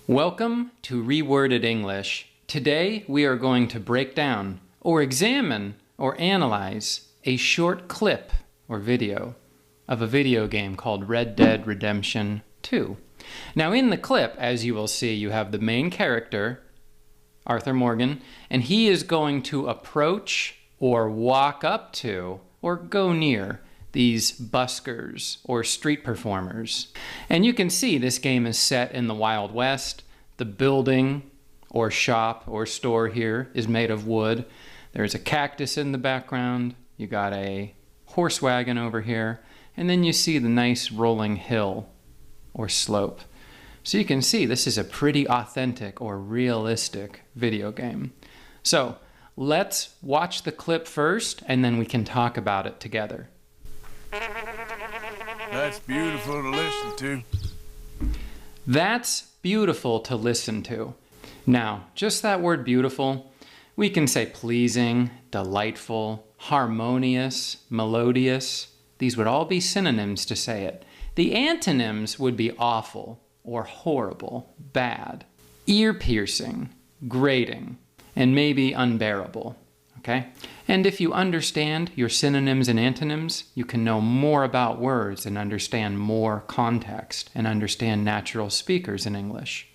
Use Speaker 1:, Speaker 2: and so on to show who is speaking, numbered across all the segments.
Speaker 1: Welcome to Reworded English. Today we are going to break down or examine or analyze a short clip or video of a video game called Red Dead Redemption 2. Now in the clip, as you will see, you have the main character, Arthur Morgan, and he is going to approach or walk up to or go near these buskers or street performers. And you can see this game is set in the Wild West. The building or shop or store here is made of wood. There's a cactus in the background. You got a horse wagon over here. And then you see the nice rolling hill or slope. So you can see this is a pretty authentic or realistic video game. So let's watch the clip first and then we can talk about it together.
Speaker 2: That's beautiful to listen to.
Speaker 1: That's beautiful to listen to. Now, just that word beautiful, we can say pleasing, delightful, harmonious, melodious. These would all be synonyms to say it. The antonyms would be awful or horrible, bad, ear-piercing, grating, and maybe unbearable. Okay? And if you understand your synonyms and antonyms, you can know more about words and understand more context and understand natural speakers in English.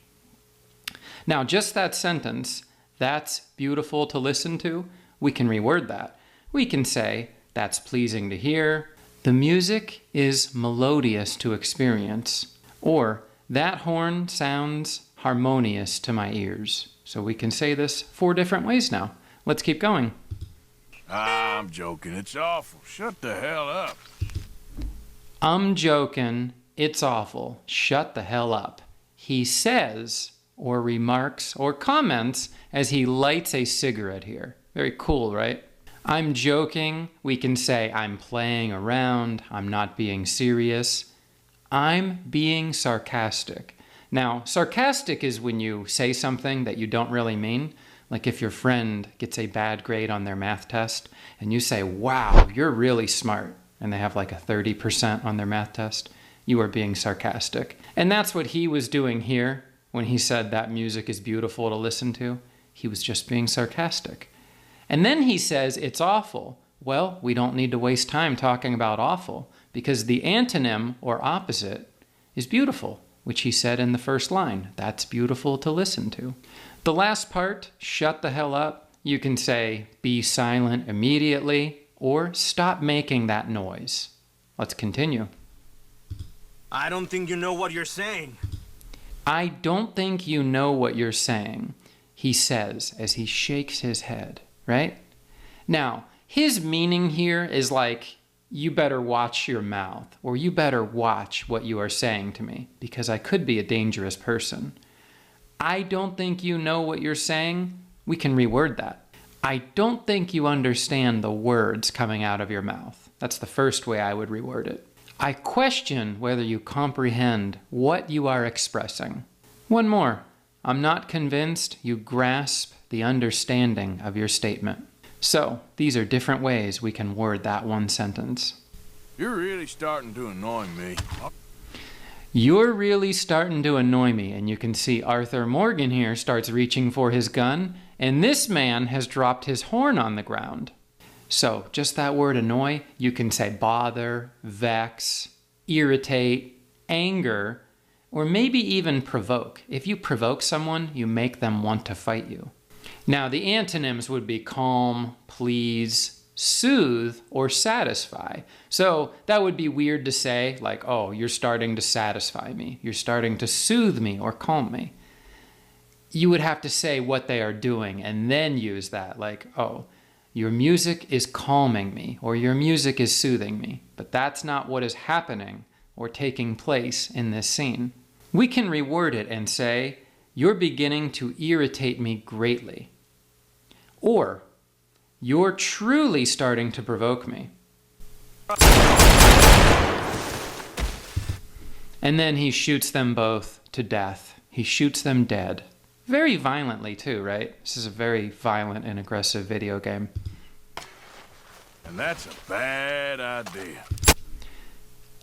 Speaker 1: Now, just that sentence, that's beautiful to listen to, we can reword that. We can say, that's pleasing to hear, the music is melodious to experience, or that horn sounds harmonious to my ears. So we can say this 4 different ways now. Let's keep going.
Speaker 2: I'm joking. It's awful. Shut the hell up.
Speaker 1: I'm joking. It's awful. Shut the hell up. He says or remarks or comments as he lights a cigarette here. Very cool, right? I'm joking. We can say I'm playing around. I'm not being serious. I'm being sarcastic. Now, sarcastic is when you say something that you don't really mean. Like if your friend gets a bad grade on their math test and you say, wow, you're really smart, and they have like a 30% on their math test, you are being sarcastic. And that's what he was doing here when he said that music is beautiful to listen to. He was just being sarcastic. And then he says it's awful. Well, we don't need to waste time talking about awful because the antonym or opposite is beautiful, which he said in the first line. That's beautiful to listen to. The last part, shut the hell up, you can say be silent immediately or stop making that noise. Let's continue.
Speaker 3: I don't think you know what you're saying.
Speaker 1: I don't think you know what you're saying, he says as he shakes his head, right? Now, his meaning here is like, you better watch your mouth, or you better watch what you are saying to me, because I could be a dangerous person. I don't think you know what you're saying. We can reword that. I don't think you understand the words coming out of your mouth. That's the first way I would reword it. I question whether you comprehend what you are expressing. One more. I'm not convinced you grasp the understanding of your statement. So, these are different ways we can word that one sentence.
Speaker 2: You're really starting to annoy me.
Speaker 1: You're really starting to annoy me, and you can see Arthur Morgan here starts reaching for his gun, and this man has dropped his horn on the ground. So, just that word annoy, you can say bother, vex, irritate, anger, or maybe even provoke. If you provoke someone, you make them want to fight you. Now, the antonyms would be calm, please, soothe, or satisfy. So that would be weird to say, like, oh, you're starting to satisfy me. You're starting to soothe me or calm me. You would have to say what they are doing and then use that, like, oh, your music is calming me or your music is soothing me. But that's not what is happening or taking place in this scene. We can reword it and say, you're beginning to irritate me greatly. Or, you're truly starting to provoke me. And then he shoots them both to death. He shoots them dead. Very violently too, right? This is a very violent and aggressive video game.
Speaker 2: And that's a bad idea.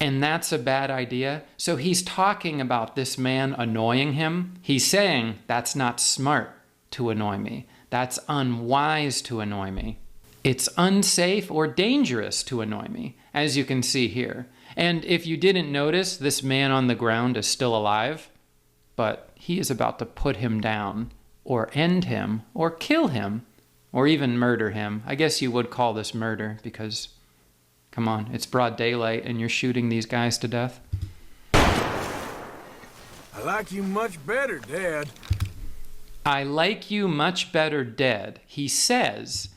Speaker 1: And that's a bad idea. So he's talking about this man annoying him. He's saying that's not smart to annoy me. That's unwise to annoy me. It's unsafe or dangerous to annoy me, as you can see here. And if you didn't notice, this man on the ground is still alive, but he is about to put him down, or end him, or kill him, or even murder him. I guess you would call this murder because, come on, it's broad daylight and you're shooting these guys to death.
Speaker 2: I like you much better, Dad.
Speaker 1: I like you much better dead, he says,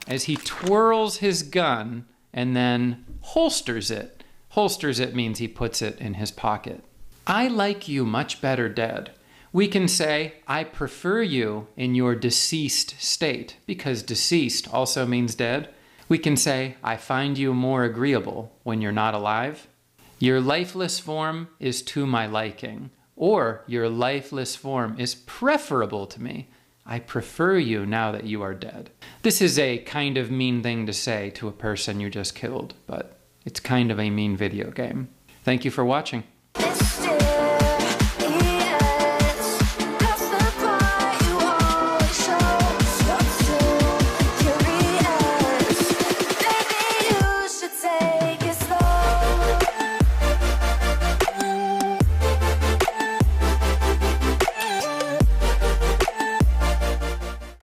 Speaker 1: as he twirls his gun and then holsters it. Holsters it means he puts it in his pocket. I like you much better dead. We can say, I prefer you in your deceased state, because deceased also means dead. We can say, I find you more agreeable when you're not alive. Your lifeless form is to my liking, or your lifeless form is preferable to me. I prefer you now that you are dead. This is a kind of mean thing to say to a person you just killed, but it's kind of a mean video game. Thank you for watching.